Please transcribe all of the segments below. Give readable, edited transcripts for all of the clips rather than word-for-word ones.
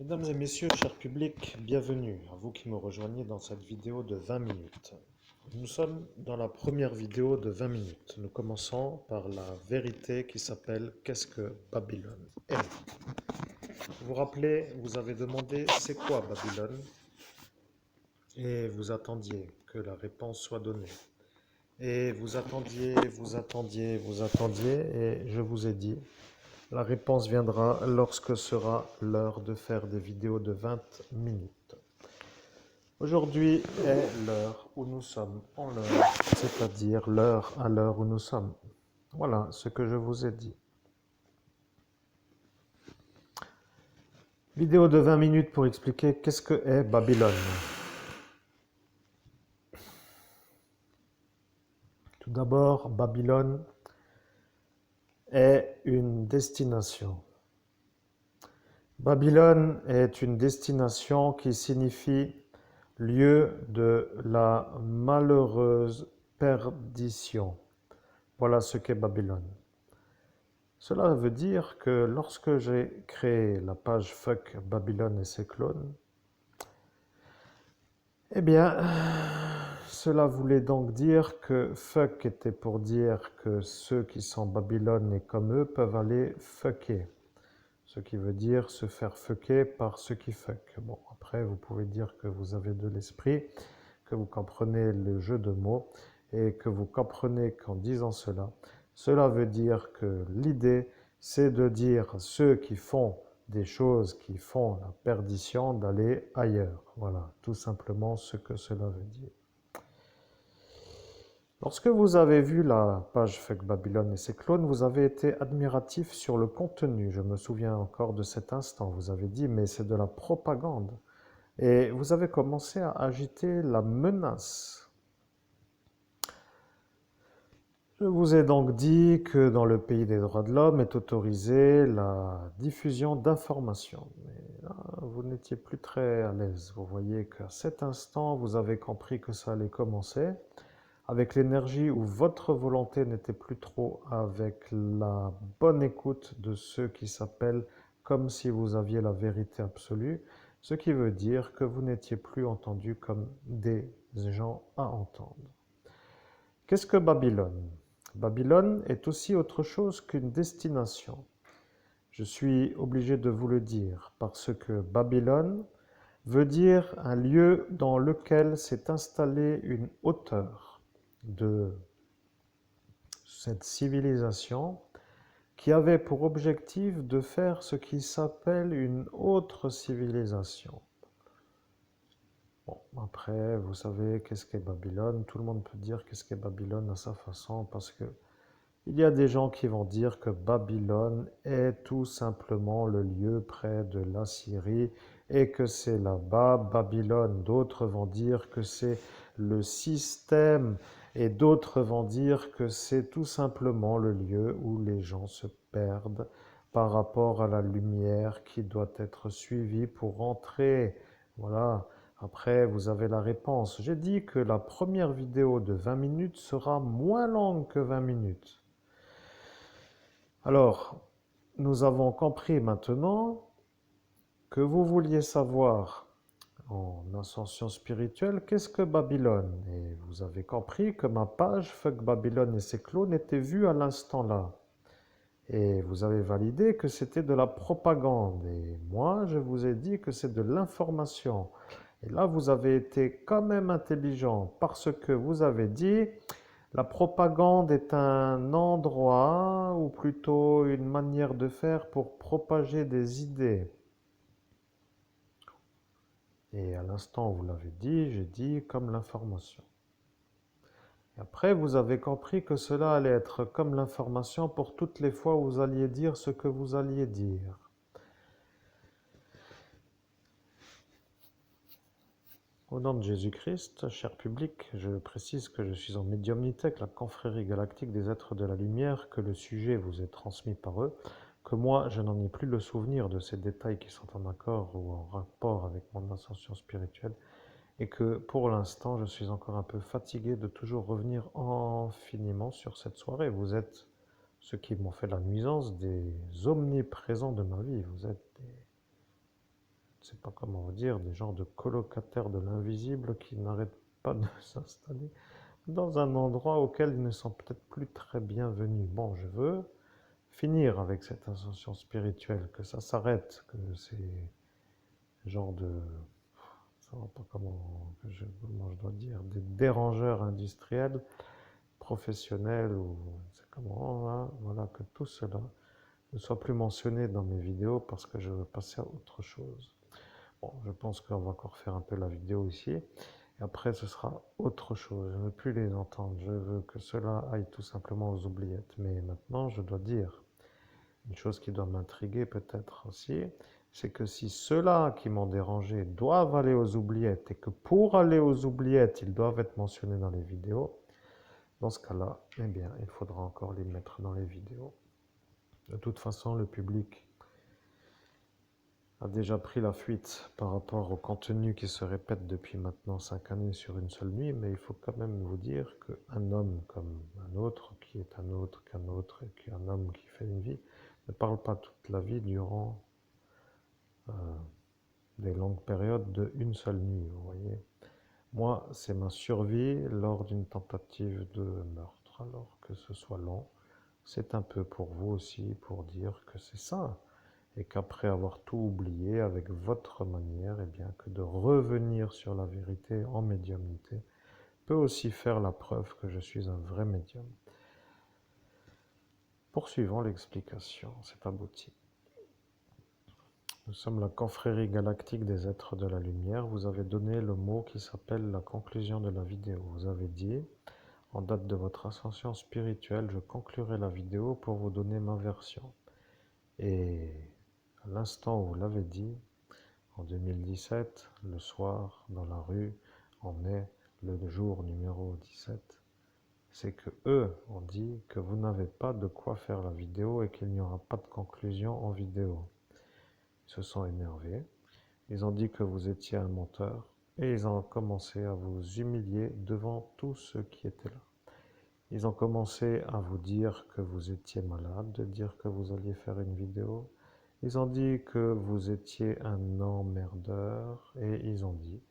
Mesdames et messieurs, cher public, bienvenue à vous qui me rejoignez dans cette vidéo de 20 minutes. Nous sommes dans la première vidéo de 20 minutes. Nous commençons par la vérité qui s'appelle Qu'est-ce que Babylone est? Vous vous rappelez, vous avez demandé c'est quoi Babylone? Et vous attendiez que la réponse soit donnée. Et vous attendiez, vous attendiez, vous attendiez, et je vous ai dit, la réponse viendra lorsque sera l'heure de faire des vidéos de 20 minutes. Aujourd'hui est l'heure où nous sommes en l'heure, c'est-à-dire l'heure à l'heure où nous sommes. Voilà ce que je vous ai dit. Vidéo de 20 minutes pour expliquer qu'est-ce que est Babylone. Tout d'abord, Babylone est une destination. Babylone est une destination qui signifie lieu de la malheureuse perdition. Voilà ce qu'est Babylone. Cela veut dire que lorsque j'ai créé la page Fuck Babylone et ses clones, eh bien, cela voulait donc dire que fuck était pour dire que ceux qui sont Babylone et comme eux peuvent aller fucker. Ce qui veut dire se faire fucker par ceux qui fuck. Bon, après, vous pouvez dire que vous avez de l'esprit, que vous comprenez le jeu de mots et que vous comprenez qu'en disant cela, cela veut dire que l'idée, c'est de dire à ceux qui font des choses qui font la perdition d'aller ailleurs. Voilà, tout simplement ce que cela veut dire. Lorsque vous avez vu la page Fuck Babylone et ses clones, vous avez été admiratif sur le contenu. Je me souviens encore de cet instant. Vous avez dit, mais c'est de la propagande. Et vous avez commencé à agiter la menace. Je vous ai donc dit que dans le pays des droits de l'homme est autorisée la diffusion d'informations. Mais là, vous n'étiez plus très à l'aise. Vous voyez qu'à cet instant, vous avez compris que ça allait commencer, avec l'énergie où votre volonté n'était plus trop avec la bonne écoute de ceux qui s'appellent comme si vous aviez la vérité absolue, ce qui veut dire que vous n'étiez plus entendu comme des gens à entendre. Qu'est-ce que Babylone? Babylone est aussi autre chose qu'une destination. Je suis obligé de vous le dire parce que Babylone veut dire un lieu dans lequel s'est installée une hauteur de cette civilisation qui avait pour objectif de faire ce qui s'appelle une autre civilisation. Bon, après, vous savez qu'est-ce qu'est Babylone. Tout le monde peut dire qu'est-ce qu'est Babylone à sa façon parce que il y a des gens qui vont dire que Babylone est tout simplement le lieu près de la Syrie et que c'est là-bas Babylone. D'autres vont dire que c'est le système et d'autres vont dire que c'est tout simplement le lieu où les gens se perdent par rapport à la lumière qui doit être suivie pour entrer. Voilà. Après, vous avez la réponse. J'ai dit que la première vidéo de 20 minutes sera moins longue que 20 minutes. Alors, nous avons compris maintenant que vous vouliez savoir en ascension spirituelle qu'est-ce que Babylone. Et vous avez compris que ma page Fuck Babylone et ses clones était vue à l'instant là. Et vous avez validé que c'était de la propagande. Et moi, je vous ai dit que c'est de l'information. Et là, vous avez été quand même intelligent parce que vous avez dit la propagande est un endroit, ou plutôt une manière de faire pour propager des idées. Et à l'instant où vous l'avez dit, j'ai dit comme l'information. Et après, vous avez compris que cela allait être comme l'information pour toutes les fois où vous alliez dire ce que vous alliez dire. Au nom de Jésus-Christ, cher public, je précise que je suis en médiumnité avec la confrérie galactique des êtres de la lumière, que le sujet vous est transmis par eux, que moi je n'en ai plus le souvenir de ces détails qui sont en accord ou en rapport avec mon ascension spirituelle, et que pour l'instant je suis encore un peu fatigué de toujours revenir infiniment sur cette soirée. Vous êtes ceux qui m'ont fait la nuisance des omniprésents de ma vie, vous êtes des ne sais pas comment vous dire, des genres de colocataires de l'invisible qui n'arrêtent pas de s'installer dans un endroit auquel ils ne sont peut-être plus très bienvenus. Bon, je veux finir avec cette ascension spirituelle, que ça s'arrête, que ces genres de, je ne sais pas comment je dois dire, des dérangeurs industriels, professionnels, ou c'est comment, hein, voilà, que tout cela ne soit plus mentionné dans mes vidéos parce que je veux passer à autre chose. Bon, je pense qu'on va encore faire un peu la vidéo ici. Et après, ce sera autre chose. Je ne veux plus les entendre. Je veux que cela aille tout simplement aux oubliettes. Mais maintenant, je dois dire une chose qui doit m'intriguer peut-être aussi, c'est que si ceux-là qui m'ont dérangé doivent aller aux oubliettes et que pour aller aux oubliettes, ils doivent être mentionnés dans les vidéos, dans ce cas-là, eh bien, il faudra encore les mettre dans les vidéos. De toute façon, le public a déjà pris la fuite par rapport au contenu qui se répète depuis maintenant 5 années sur une seule nuit, mais il faut quand même vous dire qu'un homme comme un autre, qui est un autre qu'un autre, et qu'un homme qui fait une vie, ne parle pas toute la vie durant des longues périodes de une seule nuit, vous voyez. Moi, c'est ma survie lors d'une tentative de meurtre, alors que ce soit long. C'est un peu pour vous aussi, pour dire que c'est ça, et qu'après avoir tout oublié avec votre manière, eh bien que de revenir sur la vérité en médiumnité peut aussi faire la preuve que je suis un vrai médium. Poursuivons l'explication, c'est abouti. Nous sommes la confrérie galactique des êtres de la lumière. Vous avez donné le mot qui s'appelle la conclusion de la vidéo. Vous avez dit, en date de votre ascension spirituelle, je conclurai la vidéo pour vous donner ma version. Et à l'instant où vous l'avez dit, en 2017, le soir, dans la rue, en mai, le jour numéro 17, c'est que eux ont dit que vous n'avez pas de quoi faire la vidéo et qu'il n'y aura pas de conclusion en vidéo. Ils se sont énervés, ils ont dit que vous étiez un menteur et ils ont commencé à vous humilier devant tous ceux qui étaient là. Ils ont commencé à vous dire que vous étiez malade, de dire que vous alliez faire une vidéo. Ils ont dit que vous étiez un emmerdeur et ils ont dit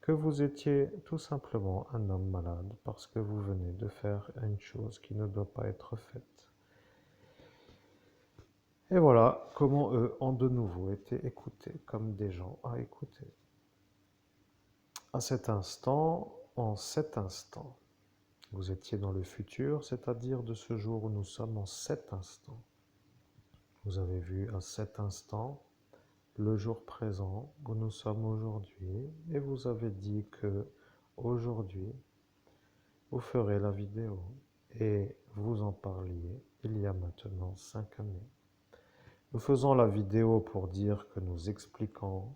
que vous étiez tout simplement un homme malade parce que vous venez de faire une chose qui ne doit pas être faite. Et voilà comment eux ont de nouveau été écoutés comme des gens à écouter. À cet instant, en cet instant, vous étiez dans le futur, c'est-à-dire de ce jour où nous sommes en cet instant. Vous avez vu à cet instant le jour présent où nous sommes aujourd'hui et vous avez dit que aujourd'hui vous ferez la vidéo et vous en parliez il y a maintenant 5 années. Nous faisons la vidéo pour dire que nous expliquons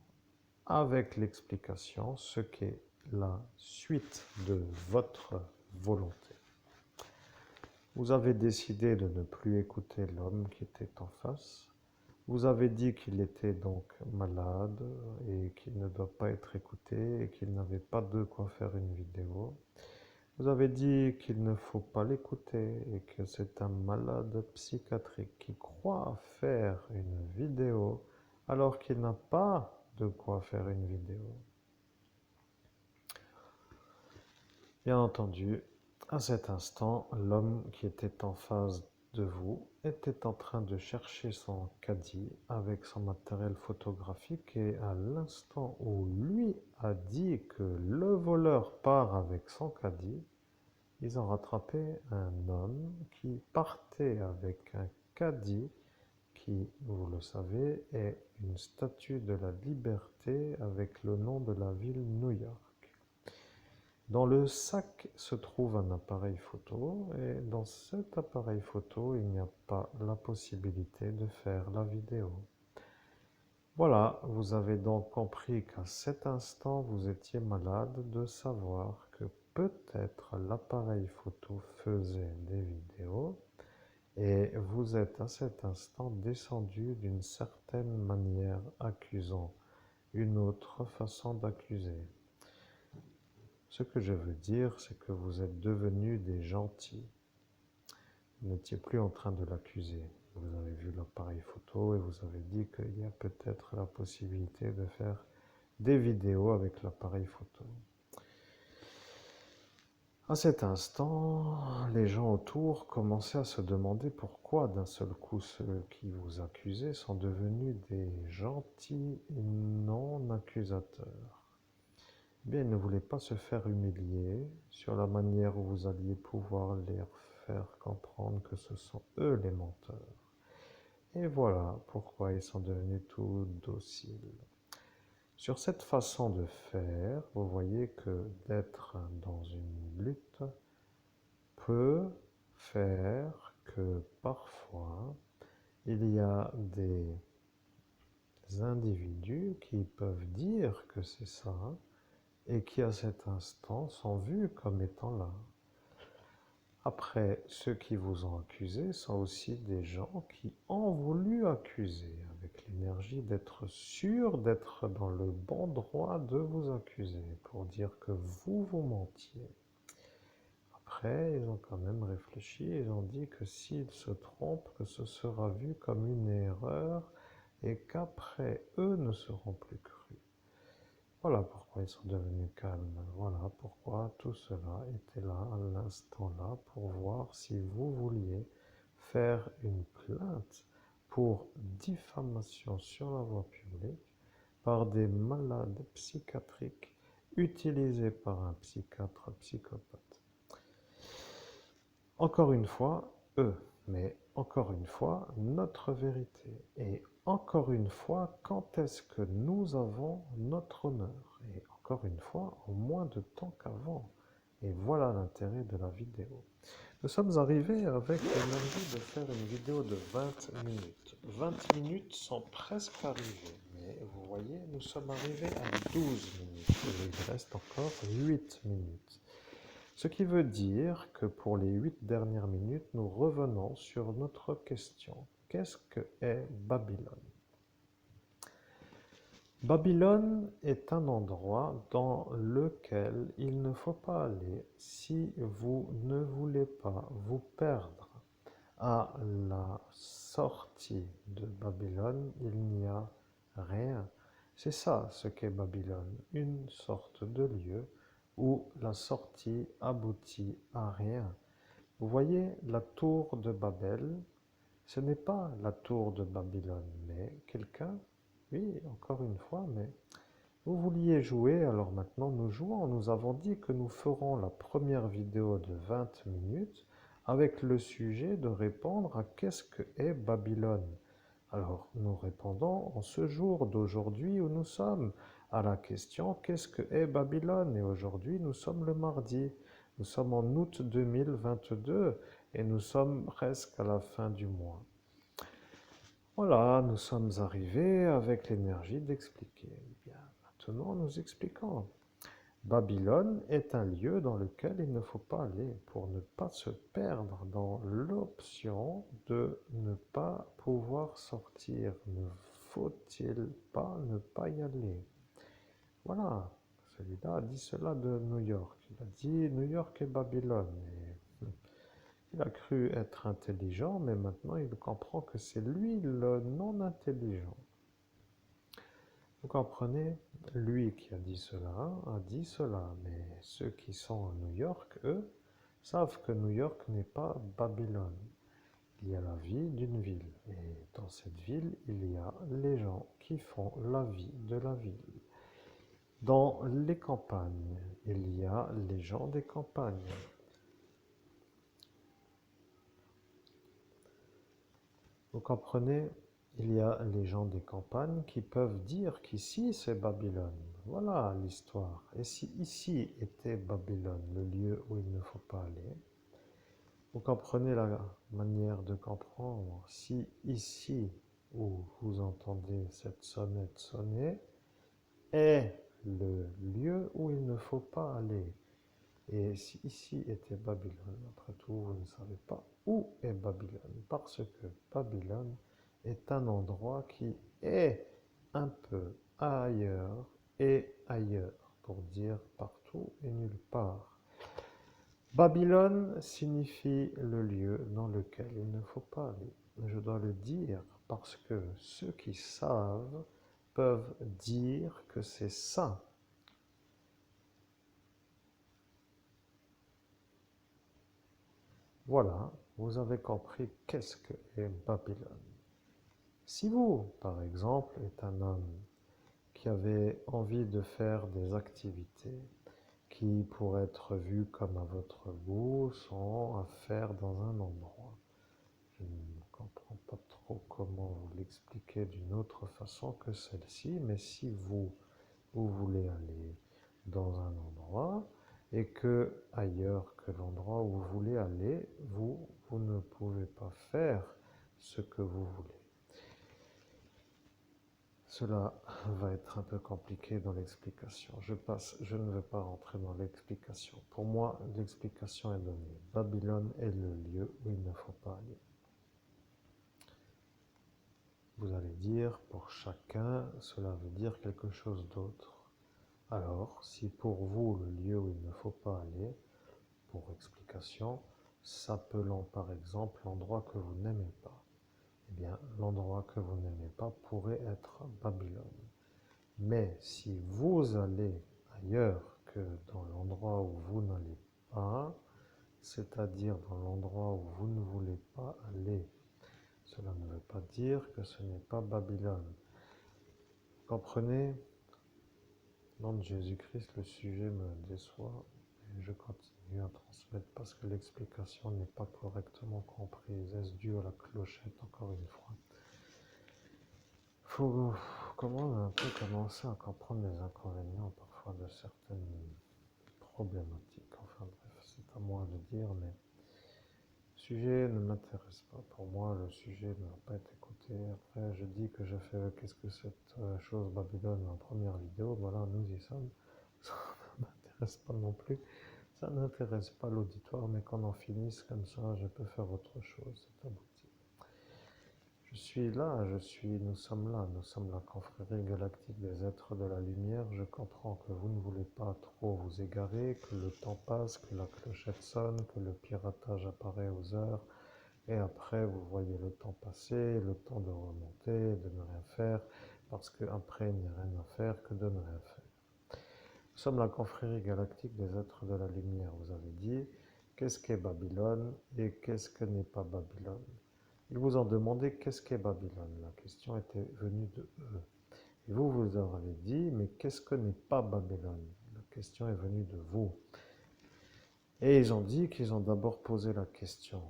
avec l'explication ce qu'est la suite de votre volonté. Vous avez décidé de ne plus écouter l'homme qui était en face. Vous avez dit qu'il était donc malade et qu'il ne doit pas être écouté et qu'il n'avait pas de quoi faire une vidéo. Vous avez dit qu'il ne faut pas l'écouter et que c'est un malade psychiatrique qui croit faire une vidéo alors qu'il n'a pas de quoi faire une vidéo. Bien entendu, à cet instant, l'homme qui était en face de vous était en train de chercher son caddie avec son matériel photographique et à l'instant où lui a dit que le voleur part avec son caddie, ils ont rattrapé un homme qui partait avec un caddie qui, vous le savez, est une statue de la liberté avec le nom de la ville New York. Dans le sac se trouve un appareil photo et dans cet appareil photo, il n'y a pas la possibilité de faire la vidéo. Voilà, vous avez donc compris qu'à cet instant, vous étiez malade de savoir que peut-être l'appareil photo faisait des vidéos et vous êtes à cet instant descendu d'une certaine manière accusant une autre façon d'accuser. Ce que je veux dire, c'est que vous êtes devenus des gentils. Vous n'étiez plus en train de l'accuser. Vous avez vu l'appareil photo et vous avez dit qu'il y a peut-être la possibilité de faire des vidéos avec l'appareil photo. À cet instant, les gens autour commençaient à se demander pourquoi d'un seul coup ceux qui vous accusaient sont devenus des gentils non-accusateurs. Bien, ils ne voulaient pas se faire humilier sur la manière où vous alliez pouvoir les faire comprendre que ce sont eux les menteurs. Et voilà pourquoi ils sont devenus tout dociles. Sur cette façon de faire, vous voyez que d'être dans une lutte peut faire que parfois il y a des individus qui peuvent dire que c'est ça et qui à cet instant sont vus comme étant là. Après, ceux qui vous ont accusé sont aussi des gens qui ont voulu accuser, avec l'énergie d'être sûrs d'être dans le bon droit de vous accuser, pour dire que vous mentiez. Après, ils ont quand même réfléchi, ils ont dit que s'ils se trompent, que ce sera vu comme une erreur et qu'après, eux ne seront plus crus. Voilà pourquoi ils sont devenus calmes. Voilà pourquoi tout cela était là à l'instant là pour voir si vous vouliez faire une plainte pour diffamation sur la voie publique par des malades psychiatriques utilisés par un psychiatre psychopathe. Encore une fois, eux, mais encore une fois, notre vérité. Et encore une fois, quand est-ce que nous avons notre honneur? Et encore une fois, en moins de temps qu'avant. Et voilà l'intérêt de la vidéo. Nous sommes arrivés avec l'énergie de faire une vidéo de 20 minutes. 20 minutes sont presque arrivées, mais vous voyez, nous sommes arrivés à 12 minutes. Et il reste encore 8 minutes. Ce qui veut dire que pour les 8 dernières minutes, nous revenons sur notre question. Qu'est-ce que est Babylone? Babylone est un endroit dans lequel il ne faut pas aller si vous ne voulez pas vous perdre. À la sortie de Babylone, il n'y a rien. C'est ça ce qu'est Babylone, une sorte de lieu où la sortie aboutit à rien. Vous voyez la tour de Babel, ce n'est pas la tour de Babylone, mais quelqu'un, oui, encore une fois, mais vous vouliez jouer, alors maintenant nous jouons. Nous avons dit que nous ferons la première vidéo de 20 minutes avec le sujet de répondre à qu'est-ce que est Babylone. Alors nous répondons en ce jour d'aujourd'hui où nous sommes à la question qu'est-ce que est Babylone? Et aujourd'hui nous sommes le mardi, nous sommes en août 2022 et nous sommes presque à la fin du mois. Voilà, nous sommes arrivés avec l'énergie d'expliquer. Bien, maintenant nous expliquons. Babylone est un lieu dans lequel il ne faut pas aller pour ne pas se perdre dans l'option de ne pas pouvoir sortir. Ne faut-il pas ne pas y aller? Voilà, celui-là a dit cela de New York. Il a dit New York et Babylone. Et il a cru être intelligent, mais maintenant il comprend que c'est lui le non-intelligent. Vous comprenez? Lui qui a dit cela, mais ceux qui sont à New York, eux, savent que New York n'est pas Babylone. Il y a la vie d'une ville, et dans cette ville, il y a les gens qui font la vie de la ville. Dans les campagnes, il y a les gens des campagnes. Vous comprenez? Il y a les gens des campagnes qui peuvent dire qu'ici c'est Babylone. Voilà l'histoire. Et si ici était Babylone, le lieu où il ne faut pas aller, vous comprenez la manière de comprendre. Si ici, où vous entendez cette sonnette sonner, est le lieu où il ne faut pas aller. Et si ici était Babylone, après tout, vous ne savez pas où est Babylone, parce que Babylone est un endroit qui est un peu ailleurs et ailleurs, pour dire partout et nulle part. Babylone signifie le lieu dans lequel il ne faut pas aller. je dois le dire parce que ceux qui savent peuvent dire que c'est ça. Voilà, vous avez compris qu'est-ce que est Babylone. Si vous, par exemple, êtes un homme qui avait envie de faire des activités qui pourraient être vues comme à votre goût sont à faire dans un endroit. Je ne comprends pas trop comment vous l'expliquer d'une autre façon que celle-ci, mais si vous voulez aller dans un endroit et que ailleurs que l'endroit où vous voulez aller, vous ne pouvez pas faire ce que vous voulez. Cela va être un peu compliqué dans l'explication. Je ne vais pas rentrer dans l'explication. Pour moi, l'explication est donnée. Babylone est le lieu où il ne faut pas aller. Vous allez dire, pour chacun, cela veut dire quelque chose d'autre. Alors, si pour vous, le lieu où il ne faut pas aller, pour explication, s'appelant par exemple l'endroit que vous n'aimez pas, eh bien, l'endroit que vous n'aimez pas pourrait être Babylone. Mais si vous allez ailleurs que dans l'endroit où vous n'allez pas, c'est-à-dire dans l'endroit où vous ne voulez pas aller, cela ne veut pas dire que ce n'est pas Babylone. Comprenez? Nom de Jésus-Christ, le sujet me déçoit et je continue à transmettre parce que l'explication n'est pas correctement comprise. Est-ce dû à la clochette, encore une fois? Il faut comment un peu commencer à comprendre les inconvénients parfois de certaines problématiques. Enfin bref, c'est à moi de dire, mais le sujet ne m'intéresse pas. Pour moi, le sujet ne va pas être écouté. Après, je dis que je fais qu'est-ce que cette chose Babylone en première vidéo. Voilà, nous y sommes. Ça ne m'intéresse pas non plus. Ça n'intéresse pas l'auditoire, mais qu'on en finisse comme ça, je peux faire autre chose. C'est abouti. Je suis là, nous sommes là, nous sommes la confrérie galactique des êtres de la lumière. Je comprends que vous ne voulez pas trop vous égarer, que le temps passe, que la clochette sonne, que le piratage apparaît aux heures, et après vous voyez le temps passer, le temps de remonter, de ne rien faire, parce qu'après il n'y a rien à faire que de ne rien faire. Nous sommes la confrérie galactique des êtres de la lumière. Vous avez dit, qu'est-ce qu'est Babylone et qu'est-ce que n'est pas Babylone? Ils vous ont demandé qu'est-ce qu'est Babylone. La question était venue de eux. Et vous avez dit, mais qu'est-ce que n'est pas Babylone? La question est venue de vous. Et ils ont dit qu'ils ont d'abord posé la question.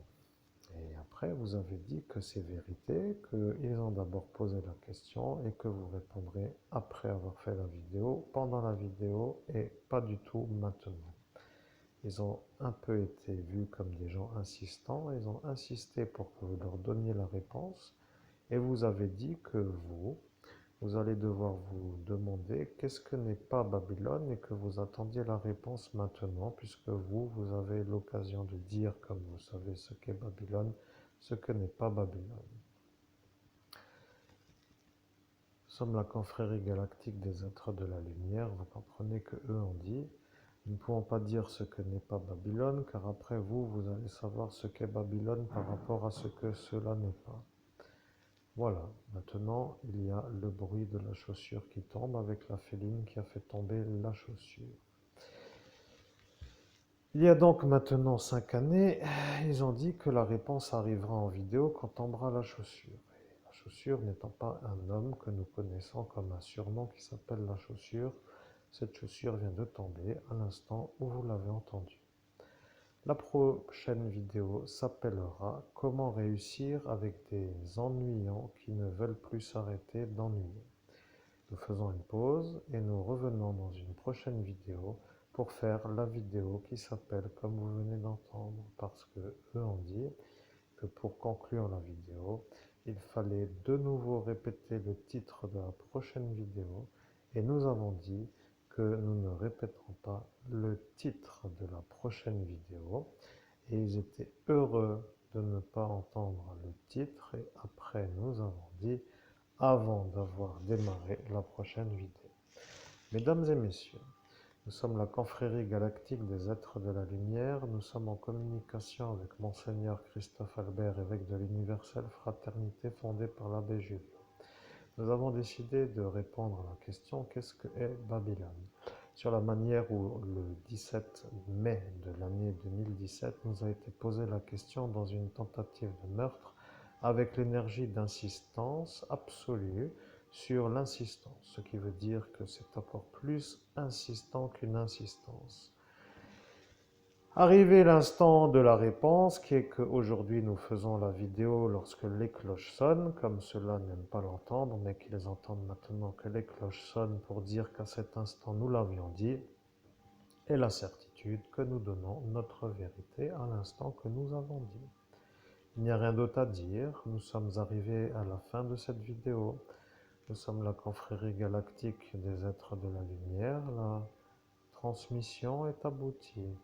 Et après, vous avez dit que c'est vérité, qu'ils ont d'abord posé la question et que vous répondrez après avoir fait la vidéo, pendant la vidéo et pas du tout maintenant. Ils ont un peu été vus comme des gens insistants, ils ont insisté pour que vous leur donniez la réponse et vous avez dit que vous allez devoir vous demander qu'est-ce que n'est pas Babylone et que vous attendiez la réponse maintenant puisque vous avez l'occasion de dire comme vous savez ce qu'est Babylone, ce que n'est pas Babylone. Nous sommes la confrérie galactique des êtres de la lumière, vous comprenez que eux ont dit nous ne pouvons pas dire ce que n'est pas Babylone, car après vous allez savoir ce qu'est Babylone par rapport à ce que cela n'est pas. Voilà, maintenant il y a le bruit de la chaussure qui tombe avec la féline qui a fait tomber la chaussure. Il y a donc maintenant 5 années, ils ont dit que la réponse arrivera en vidéo quand tombera la chaussure. Et la chaussure n'étant pas un homme que nous connaissons comme un surnom qui s'appelle la chaussure, cette chaussure vient de tomber à l'instant où vous l'avez entendu. La prochaine vidéo s'appellera « Comment réussir avec des ennuyants qui ne veulent plus s'arrêter d'ennuyer ». Nous faisons une pause et nous revenons dans une prochaine vidéo pour faire la vidéo qui s'appelle comme vous venez d'entendre parce que eux ont dit que pour conclure la vidéo, il fallait de nouveau répéter le titre de la prochaine vidéo et nous avons dit que nous ne répéterons pas le titre de la prochaine vidéo et ils étaient heureux de ne pas entendre le titre et après nous avons dit avant d'avoir démarré la prochaine vidéo. Mesdames et messieurs, Nous sommes la confrérie galactique des êtres de la lumière. Nous sommes en communication avec Monseigneur Christophe Albert, évêque de l'universelle fraternité fondée par l'abbé Julien. Nous avons décidé de répondre à la question qu'est-ce que est Babylone? Sur la manière où le 17 mai de l'année 2017 nous a été posée la question dans une tentative de meurtre avec l'énergie d'insistance absolue sur l'insistance, ce qui veut dire que c'est encore plus insistant qu'une insistance. Arrivé l'instant de la réponse, qui est qu'aujourd'hui nous faisons la vidéo lorsque les cloches sonnent, comme ceux-là n'aiment pas l'entendre, mais qu'ils entendent maintenant que les cloches sonnent pour dire qu'à cet instant nous l'avions dit, et la certitude que nous donnons notre vérité à l'instant que nous avons dit. Il n'y a rien d'autre à dire, nous sommes arrivés à la fin de cette vidéo. Nous sommes la confrérie galactique des êtres de la lumière, la transmission est aboutie.